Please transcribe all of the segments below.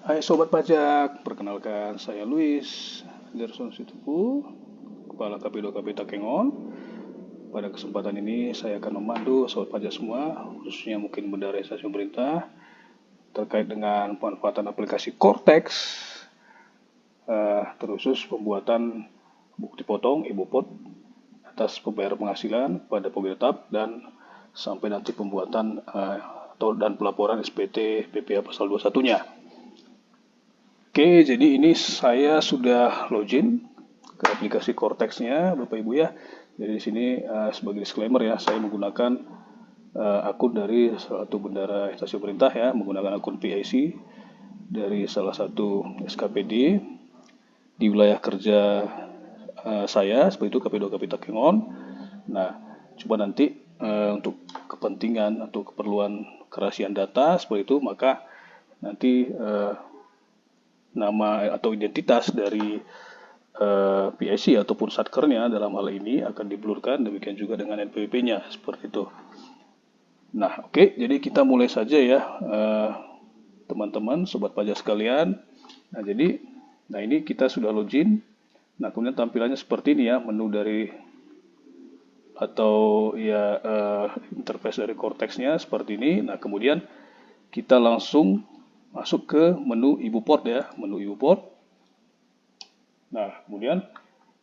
Hai Sobat Pajak, perkenalkan saya Luis Anderson Situpu, Kepala KP2KP Takengon. Pada kesempatan ini saya akan memandu Sobat Pajak semua, khususnya mungkin bendahara instansi pemerintah, terkait dengan pemanfaatan aplikasi Cortex, terkhusus pembuatan bukti potong e-Bupot atas pembayaran penghasilan pada pegawai tetap dan sampai nanti pembuatan dan pelaporan SPT PPh pasal 21-nya. Oke, jadi ini saya sudah login ke aplikasi Cortex-nya, Bapak Ibu ya. Jadi di sini sebagai disclaimer ya, saya menggunakan akun dari salah satu bendahara instansi pemerintah ya, menggunakan akun PIC dari salah satu SKPD di wilayah kerja saya, seperti itu KP2KP Takengon. Nah, coba nanti untuk kepentingan atau keperluan kerahasiaan data seperti itu, maka nanti nama atau identitas dari PIC ataupun satkernya dalam hal ini akan diblurkan, demikian juga dengan NPWP-nya seperti itu. Nah, oke, jadi kita mulai saja ya teman-teman, sobat pajak sekalian. Nah ini kita sudah login. Nah kemudian tampilannya seperti ini ya, menu dari atau ya interface dari Cortex-nya seperti ini. Nah kemudian kita langsung masuk ke menu e-Bupot ya, menu e-Bupot. Nah, kemudian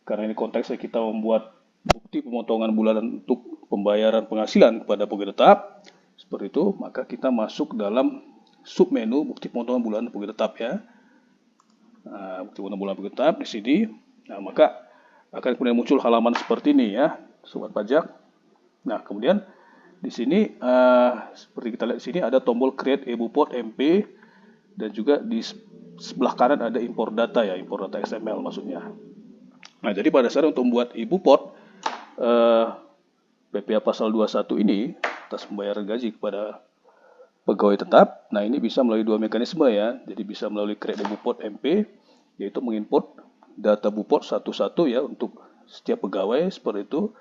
karena ini konteksnya kita membuat bukti pemotongan bulanan untuk pembayaran penghasilan kepada pegawai tetap, seperti itu, maka kita masuk dalam submenu bukti pemotongan bulanan pegawai tetap ya. Nah, bukti pemotongan bulanan pegawai tetap di sini. Nah, maka akan kemudian muncul halaman seperti ini ya, sobat pajak. Nah, kemudian di sini seperti kita lihat di sini ada tombol create e-Bupot MP dan juga di sebelah kanan ada impor data ya, impor data XML maksudnya. Nah, jadi pada saat untuk membuat e-Bupot PPh pasal 21 ini atas pembayaran gaji kepada pegawai tetap, nah ini bisa melalui dua mekanisme ya. Jadi bisa melalui create e-Bupot MP, yaitu menginput data Bupot satu-satu ya untuk setiap pegawai seperti itu,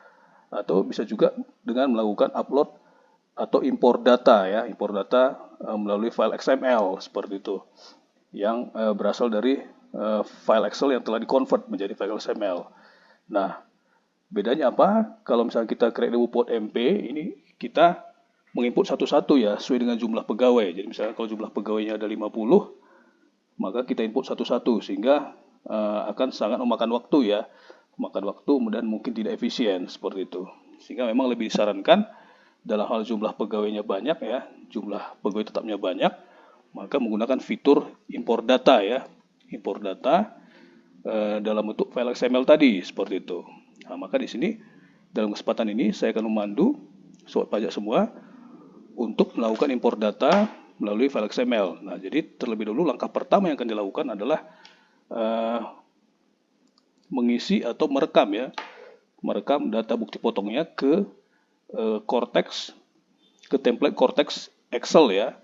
atau bisa juga dengan melakukan upload atau impor data ya, impor data melalui file XML seperti itu, yang berasal dari file Excel yang telah di-convert menjadi file XML. Nah, bedanya apa? Kalau misalnya kita create e-Bupot MP, ini kita menginput satu-satu ya, sesuai dengan jumlah pegawai. Jadi misalnya kalau jumlah pegawainya ada 50, maka kita input satu-satu, sehingga akan sangat memakan waktu ya, memakan waktu dan mungkin tidak efisien seperti itu. Sehingga memang lebih disarankan dalam hal jumlah pegawainya banyak ya, jumlah pegawai tetapnya banyak, maka menggunakan fitur impor data ya, impor data dalam bentuk file XML tadi seperti itu. Nah, maka di sini dalam kesempatan ini saya akan memandu sobat pajak semua untuk melakukan impor data melalui file XML. Nah, jadi terlebih dahulu langkah pertama yang akan dilakukan adalah mengisi atau merekam ya, merekam data bukti potongnya ke Cortex, ke template Cortex Excel ya,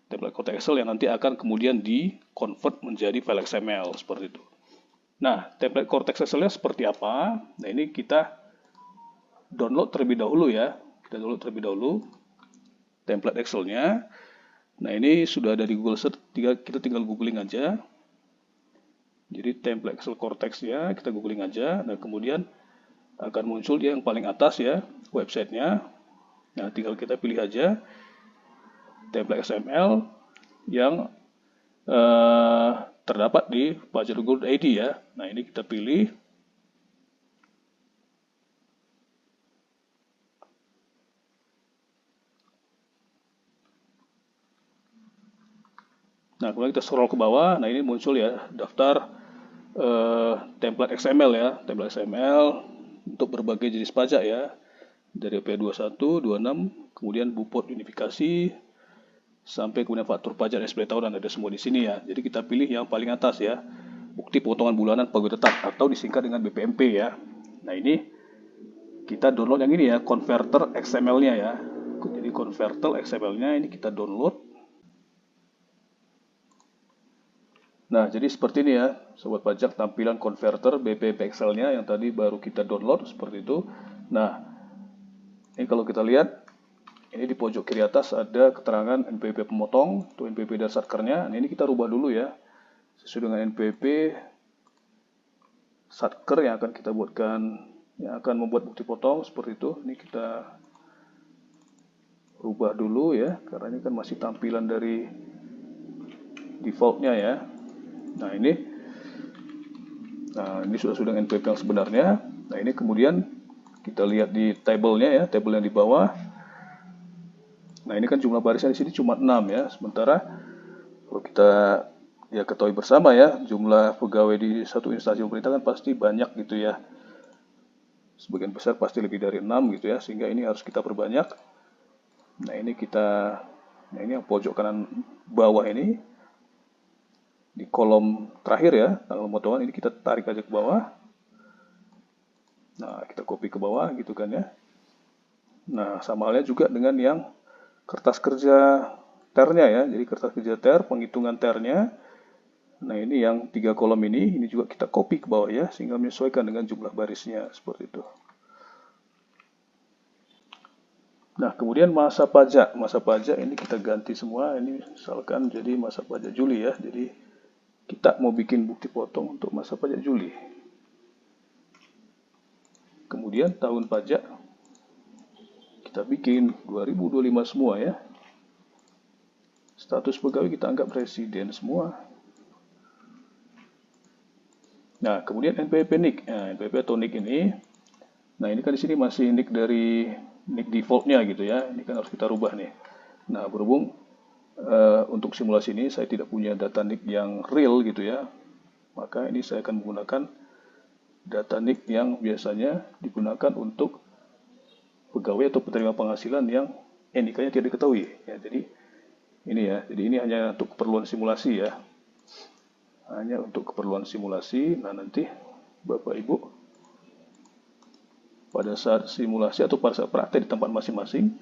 template Cortex Excel yang nanti akan kemudian di-convert menjadi file XML seperti itu. Nah, template Cortex Excel-nya seperti apa? Nah, ini kita download terlebih dahulu ya, kita download terlebih dahulu template Excel-nya. Nah, ini sudah ada di Google Search, kita tinggal googling aja. Jadi template Excel Cortex ya, kita googling aja. Nah, kemudian akan muncul dia yang paling atas ya, websitenya. Nah, tinggal kita pilih aja template XML yang terdapat di pajak.go.id ya. Nah, ini kita pilih. Nah, kemudian kita scroll ke bawah. Nah, ini muncul ya daftar template XML ya, template XML untuk berbagai jenis pajak ya, dari P21, 26, kemudian Bupot unifikasi, sampai kemudian faktur pajak dan SPT tahunan, ada semua di sini ya. Jadi kita pilih yang paling atas ya, bukti pemotongan bulanan pegawai tetap atau disingkat dengan BPMP ya. Nah, ini kita download yang ini ya, converter XML-nya ya. Jadi converter XML-nya ini kita download. Nah, jadi seperti ini ya, sobat pajak, tampilan converter BPMP Excel-nya yang tadi baru kita download seperti itu. Nah, ini kalau kita lihat, ini di pojok kiri atas ada keterangan NPWP pemotong, atau NPWP dasar satkernya. Nah, ini kita rubah dulu ya. sesuai dengan NPWP satker yang akan kita buatkan, yang akan membuat bukti potong seperti itu. Ini kita rubah dulu ya, karena ini kan masih tampilan dari defaultnya ya. Nah ini sudah dengan NPWP yang sebenarnya. Nah ini kemudian kita lihat di tabelnya ya, tabel yang di bawah. Nah ini kan jumlah barisnya di sini cuma 6 ya, sementara kalau kita ya ketahui bersama ya, jumlah pegawai di satu instansi pemerintah kan pasti banyak gitu ya. Sebagian besar pasti lebih dari 6 gitu ya, sehingga ini harus kita perbanyak. Nah ini yang pojok kanan bawah ini, di kolom terakhir ya, tanggal pemotongan ini kita tarik aja ke bawah. Nah kita copy ke bawah gitu kan ya. Nah sama halnya juga dengan yang kertas kerja ternya ya, jadi kertas kerja ter, penghitungan ternya. Nah ini yang 3 kolom ini juga kita copy ke bawah ya, sehingga menyesuaikan dengan jumlah barisnya seperti itu. Nah kemudian masa pajak ini kita ganti semua, ini misalkan jadi masa pajak Juli ya, jadi kita mau bikin bukti potong untuk masa pajak Juli. Kemudian tahun pajak kita bikin 2025 semua ya. Status pegawai kita anggap residen semua. Nah, kemudian NPWP NIK. Nah, NPWP atau NIK ini, nah ini kan di sini masih NIK dari NIK defaultnya gitu ya. Ini kan harus kita rubah nih. Nah, berhubung untuk simulasi ini saya tidak punya data NIK yang real gitu ya, maka ini saya akan menggunakan data NIK yang biasanya digunakan untuk pegawai atau penerima penghasilan yang NIK-nya tidak diketahui. Ya, jadi ini hanya untuk keperluan simulasi ya. Hanya untuk keperluan simulasi. Nah nanti Bapak Ibu pada saat simulasi atau pada saat praktek di tempat masing-masing,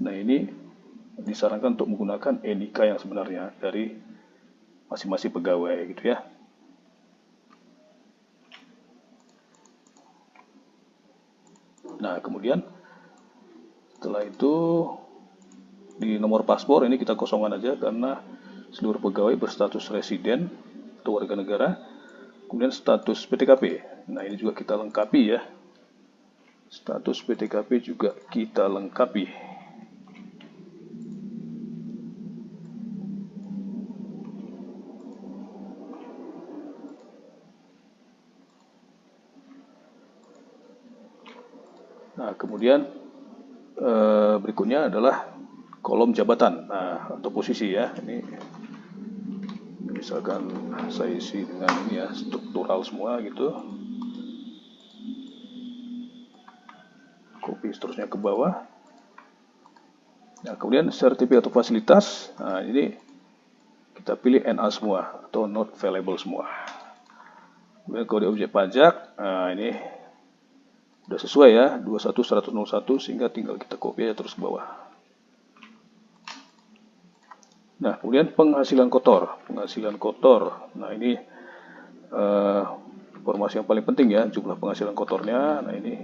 nah ini disarankan untuk menggunakan NIK yang sebenarnya dari masing-masing pegawai gitu ya. Nah kemudian setelah itu di nomor paspor ini kita kosongkan aja karena seluruh pegawai berstatus residen atau warga negara. Kemudian status PTKP, nah ini juga kita lengkapi ya. Status PTKP juga kita lengkapi. Nah kemudian berikutnya adalah kolom jabatan, nah atau posisi ya. Ini misalkan saya isi dengan ini ya, struktural semua gitu. Copy seterusnya ke bawah. Nah kemudian sertifikat atau fasilitas, nah ini kita pilih NA semua atau not available semua. Kemudian kode objek pajak, nah ini udah sesuai ya, 21101 sehingga tinggal kita copy aja terus ke bawah. Nah kemudian penghasilan kotor, nah ini informasi yang paling penting ya, jumlah penghasilan kotornya. Nah ini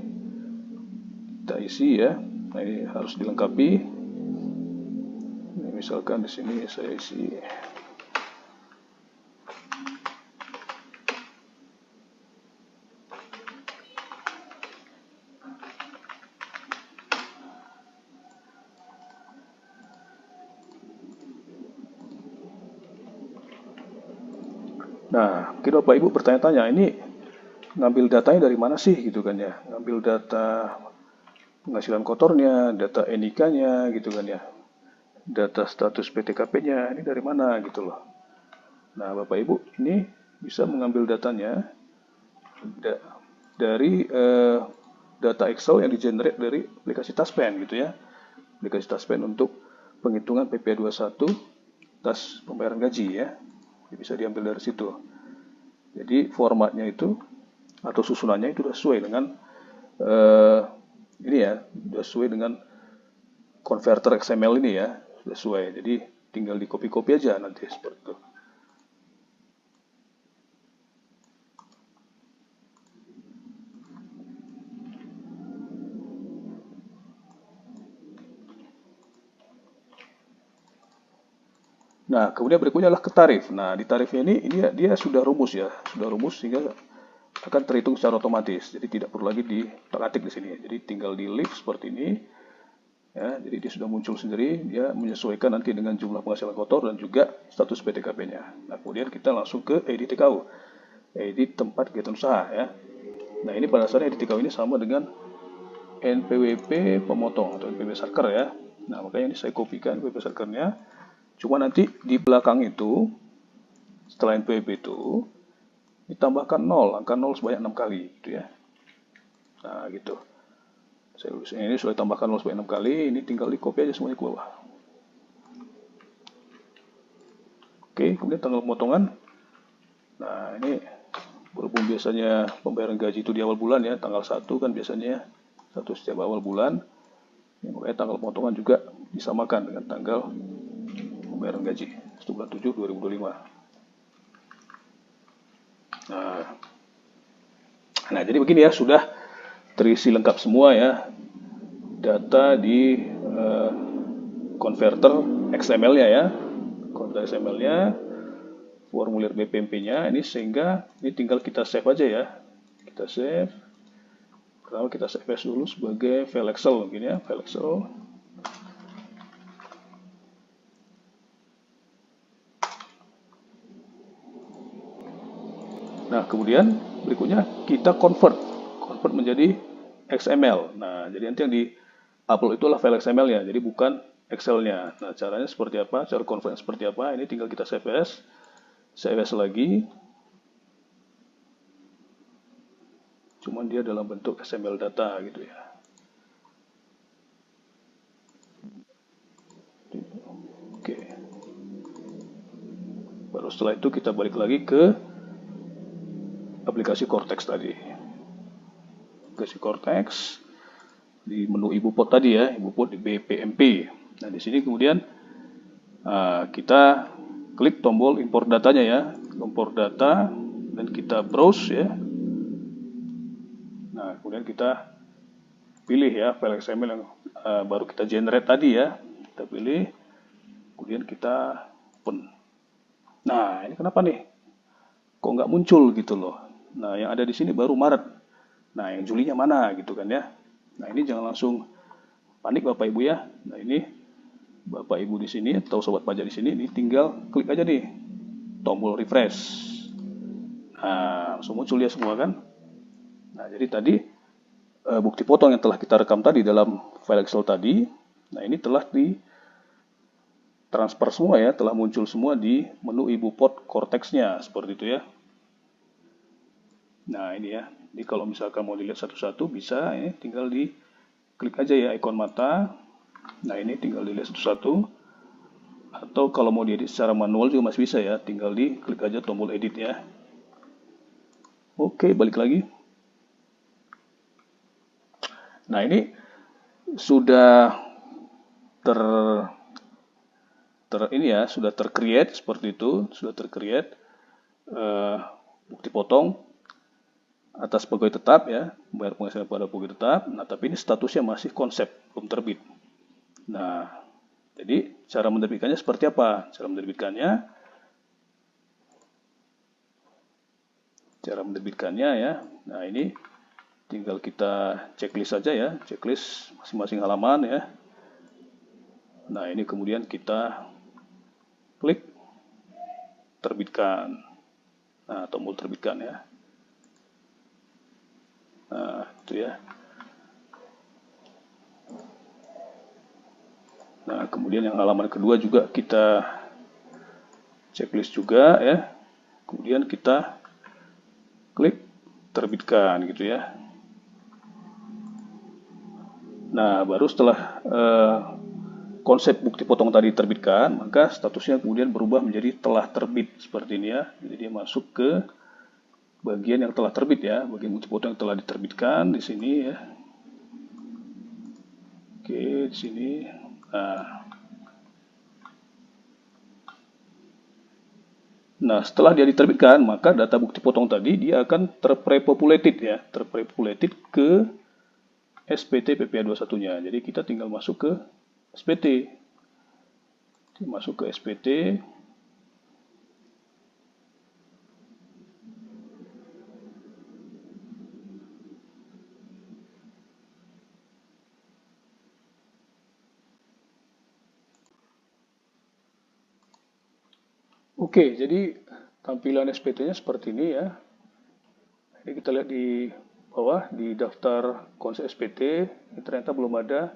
kita isi ya, nah ini harus dilengkapi. Ini misalkan di sini saya isi Nah, mungkin Bapak Ibu bertanya-tanya, ini ngambil datanya dari mana sih gitu kan ya? Ngambil data penghasilan kotornya, data NIK-nya gitu kan ya. Data status PTKP-nya, ini dari mana gitu loh. Nah, Bapak Ibu ini bisa mengambil datanya dari data Excel yang di-generate dari aplikasi Taspen gitu ya. Aplikasi Taspen untuk penghitungan PPh 21 atas pembayaran gaji ya. Bisa diambil dari situ. Jadi formatnya itu atau susunannya itu sudah sesuai dengan ini ya, sudah sesuai dengan converter XML ini ya, sudah sesuai. Jadi tinggal di copy-copy aja nanti seperti itu. Nah, kemudian berikutnya adalah ke tarif. Nah, di tarifnya ini dia sudah rumus ya, sudah rumus sehingga akan terhitung secara otomatis. Jadi tidak perlu lagi diketik di sini. Jadi tinggal di leave seperti ini. Ya, jadi dia sudah muncul sendiri, dia menyesuaikan nanti dengan jumlah penghasilan kotor dan juga status PTKP-nya. Nah, kemudian kita langsung ke edit TKU, edit tempat kegiatan usaha ya. Nah, ini pada dasarnya edit TKU ini sama dengan NPWP pemotong atau NPWP Sarker ya. Nah, makanya ini saya kopikan NPWP Sarkernya. Cuma nanti di belakang itu, setelah NPWP itu, ditambahkan 0, angka 0 sebanyak 6 kali gitu ya. Nah, gitu. Saya tulis ini sudah tambahkan 0 sebanyak 6 kali, ini tinggal di copy aja semuanya ke bawah. Oke, kemudian tanggal pemotongan. Nah, ini berhubung biasanya pembayaran gaji itu di awal bulan ya, tanggal 1 kan biasanya 1 setiap awal bulan. Ya, makanya tanggal pemotongan juga disamakan dengan tanggal pembayaran gaji 1 bulan 7 2025. Nah, jadi begini ya, sudah terisi lengkap semua ya, data di converter XML-nya ya, converter XML-nya, formulir BPMP-nya ini, sehingga ini tinggal kita save aja ya, kita save. Pertama kita save as dulu sebagai file Excel mungkin ya, file Excel. Nah, kemudian berikutnya kita convert menjadi XML. Nah, jadi nanti yang di upload itulah file XML-nya, jadi bukan Excel-nya. Nah, caranya seperti apa? Cara convert seperti apa? Ini tinggal kita save as lagi. Cuman dia dalam bentuk XML data gitu ya. Oke. Baru setelah itu kita balik lagi ke aplikasi Cortex tadi. Aplikasi Cortex di menu ibu pot tadi ya, ibu pot di BPMP. Nah, di sini kemudian kita klik tombol import datanya ya, import data, dan kita browse ya. Nah, kemudian kita pilih ya file XML yang baru kita generate tadi ya, kita pilih, kemudian kita open. Nah, ini kenapa nih? Kok nggak muncul gitu loh? Nah, yang ada di sini baru Maret. Nah, yang Julinya mana gitu kan ya? Nah, ini jangan langsung panik Bapak Ibu ya. Nah, ini Bapak Ibu di sini atau sobat pajak di sini, ini tinggal klik aja nih tombol refresh. Nah, langsung muncul ya semua kan? Nah, jadi tadi bukti potong yang telah kita rekam tadi dalam file Excel tadi, nah ini telah di transfer semua ya, telah muncul semua di menu ibu pot Cortex-nya seperti itu ya. Nah, ini ya. Jadi kalau misalkan mau dilihat satu-satu bisa ya, tinggal di klik aja ya ikon mata. Nah, ini tinggal dilihat satu-satu. Atau kalau mau diedit secara manual juga masih bisa ya, tinggal di klik aja tombol edit ya. Oke, balik lagi. Nah, ini sudah ini ya, sudah tercreate seperti itu, sudah tercreate bukti potong atas pegawai tetap ya, bayar penghasilan pada pegawai tetap. Nah, tapi ini statusnya masih konsep, belum terbit. Nah, jadi cara menerbitkannya seperti apa? Cara menerbitkannya ya. Nah, ini tinggal kita checklist saja ya, checklist masing-masing halaman ya. Nah, ini kemudian kita klik terbitkan. Nah, tombol terbitkan ya. Nah, itu ya. Nah, kemudian yang halaman kedua juga kita checklist juga ya. Kemudian kita klik terbitkan gitu ya. Nah, baru setelah konsep bukti potong tadi terbitkan, maka statusnya kemudian berubah menjadi telah terbit seperti ini ya. Jadi dia masuk ke bagian yang telah terbit ya, bagian bukti potong yang telah diterbitkan di sini ya. Oke, di sini. Nah, setelah dia diterbitkan, maka data bukti potong tadi dia akan terprepopulated ya, terprepopulated ke SPT PPA 21-nya. Jadi kita tinggal masuk ke SPT. Masuk ke SPT. Oke, jadi tampilan SPT-nya seperti ini ya. Ini kita lihat di bawah di daftar konsep SPT, ini ternyata belum ada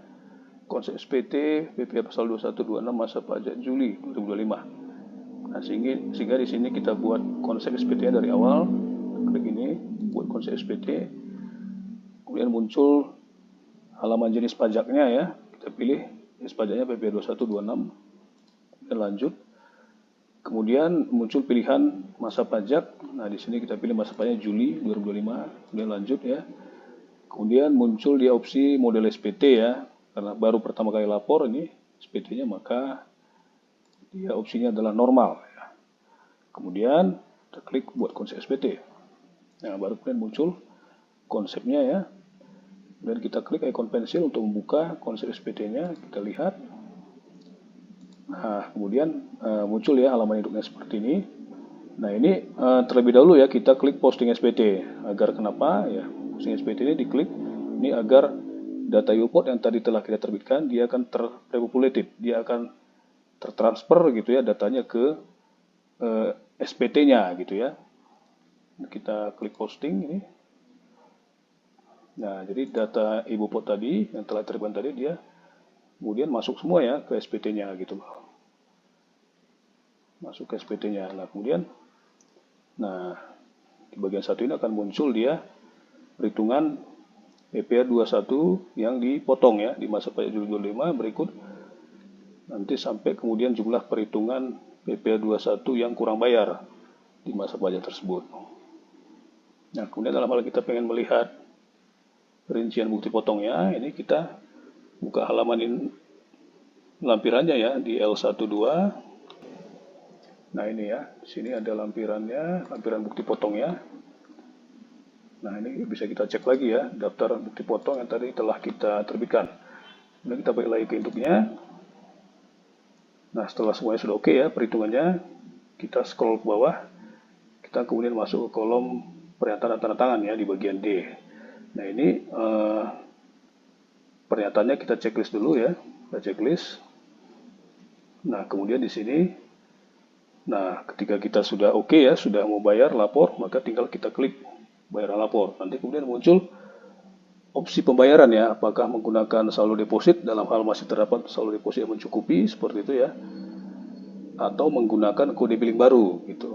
konsep SPT PPh pasal 2126 masa pajak Juli 2025. Nah, sehingga di sini kita buat konsep SPT-nya dari awal. Klik ini, buat konsep SPT. Kemudian muncul halaman jenis pajaknya ya. Kita pilih jenis pajaknya PPh 2126 dan lanjut. Kemudian muncul pilihan masa pajak. Nah, di sini kita pilih masa pajak Juli 2025, kemudian lanjut ya. Kemudian muncul dia opsi model SPT ya. Karena baru pertama kali lapor ini SPT-nya, maka dia opsinya adalah normal ya. Kemudian kita klik buat konsep SPT. Nah, baru kemudian muncul konsepnya ya. Kemudian kita klik ikon pensil untuk membuka konsep SPT-nya, kita lihat. Nah, kemudian muncul ya halaman induknya seperti ini. Nah, ini terlebih dahulu ya kita klik posting SPT. Agar kenapa? Ya, posting SPT ini diklik ini agar data UPOT yang tadi telah kita terbitkan dia akan terpopulated, dia akan tertransfer gitu ya datanya ke SPT-nya gitu ya. Kita klik posting ini. Nah, jadi data Ibu Pot tadi yang telah terbitkan tadi dia kemudian masuk semua ya ke SPT-nya gitu loh. Masuk ke SPT-nya. Nah, kemudian di bagian satu ini akan muncul dia perhitungan PPh 21 yang dipotong ya di masa pajak Juli 25 berikut nanti sampai kemudian jumlah perhitungan PPh 21 yang kurang bayar di masa pajak tersebut. Nah, kemudian dalam hal kita pengen melihat rincian bukti potongnya, ini kita buka halaman ini, lampirannya ya di L12. Nah, ini ya, di sini ada lampirannya, lampiran bukti potongnya. Nah, ini bisa kita cek lagi ya, daftar bukti potong yang tadi telah kita terbitkan. Kemudian kita balik lagi ke induknya. Nah, setelah semuanya sudah oke ya perhitungannya, kita scroll ke bawah. Kita kemudian masuk ke kolom pernyataan tanda tangan ya di bagian D. Nah, ini pernyataannya kita checklist dulu ya, kita checklist. Nah, kemudian di sini, nah ketika kita sudah oke ya, sudah mau bayar lapor, maka tinggal kita klik bayar lapor. Nanti kemudian muncul opsi pembayaran ya, apakah menggunakan saldo deposit dalam hal masih terdapat saldo deposit yang mencukupi seperti itu ya, atau menggunakan kode billing baru gitu.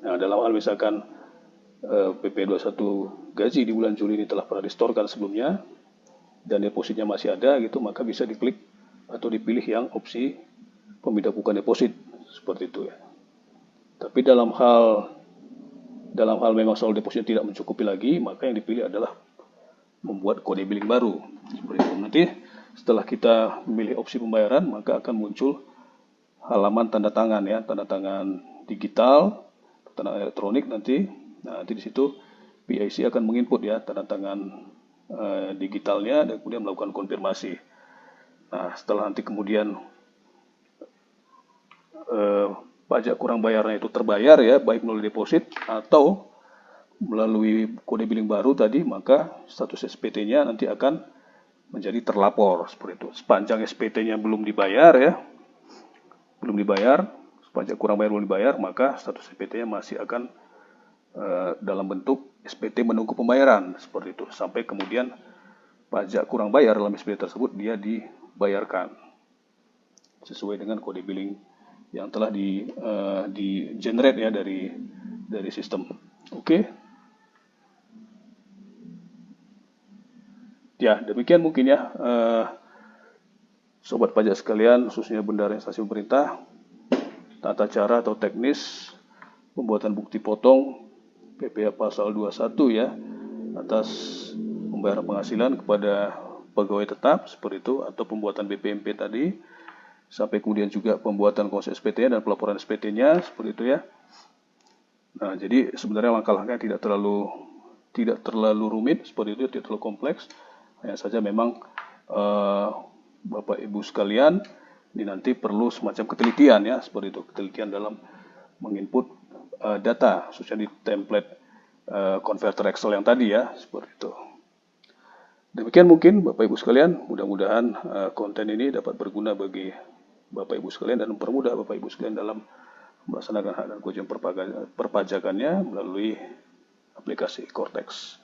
Nah, dalam hal misalkan PPh 21 gaji di bulan Juli ini telah pernah distorkan sebelumnya dan depositnya masih ada gitu, maka bisa diklik atau dipilih yang opsi pemindah bukan deposit seperti itu ya. Tapi dalam hal memang saldo depositnya tidak mencukupi lagi, maka yang dipilih adalah membuat kode billing baru seperti itu. Nanti setelah kita memilih opsi pembayaran, maka akan muncul halaman tanda tangan ya, tanda tangan digital, tanda tangan elektronik nanti. Nah, nanti di situ PIC akan menginput ya tanda tangan digitalnya dan kemudian melakukan konfirmasi. Nah, setelah nanti kemudian pajak kurang bayarnya itu terbayar ya, baik melalui deposit atau melalui kode billing baru tadi, maka status SPT-nya nanti akan menjadi terlapor seperti itu. Sepanjang SPT-nya belum dibayar ya, pajak kurang bayar belum dibayar, maka status SPT-nya masih akan dalam bentuk SPT menunggu pembayaran seperti itu, sampai kemudian pajak kurang bayar dalam SPT tersebut dia dibayarkan sesuai dengan kode billing yang telah di generate ya dari sistem. Oke. Ya, demikian mungkin ya sobat pajak sekalian, khususnya bendahara instansi pemerintah, tata cara atau teknis pembuatan bukti potong PPh pasal 21 ya atas pembayaran penghasilan kepada pegawai tetap seperti itu, atau pembuatan BPMP tadi, sampai kemudian juga pembuatan konsep SPT-nya dan pelaporan SPT-nya seperti itu ya. Nah, jadi sebenarnya langkah-langkahnya tidak terlalu rumit seperti itu, tidak terlalu kompleks. Hanya saja memang Bapak Ibu sekalian ini nanti perlu semacam ketelitian ya, seperti itu, ketelitian dalam menginput data, khususnya di template converter Excel yang tadi ya, seperti itu. Demikian mungkin Bapak Ibu sekalian, mudah-mudahan konten ini dapat berguna bagi Bapak Ibu sekalian dan mempermudah Bapak Ibu sekalian dalam melaksanakan hak dan kewajiban perpajakannya melalui aplikasi Cortex.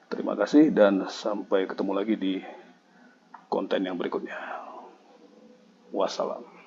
Terima kasih dan sampai ketemu lagi di konten yang berikutnya. Wassalam.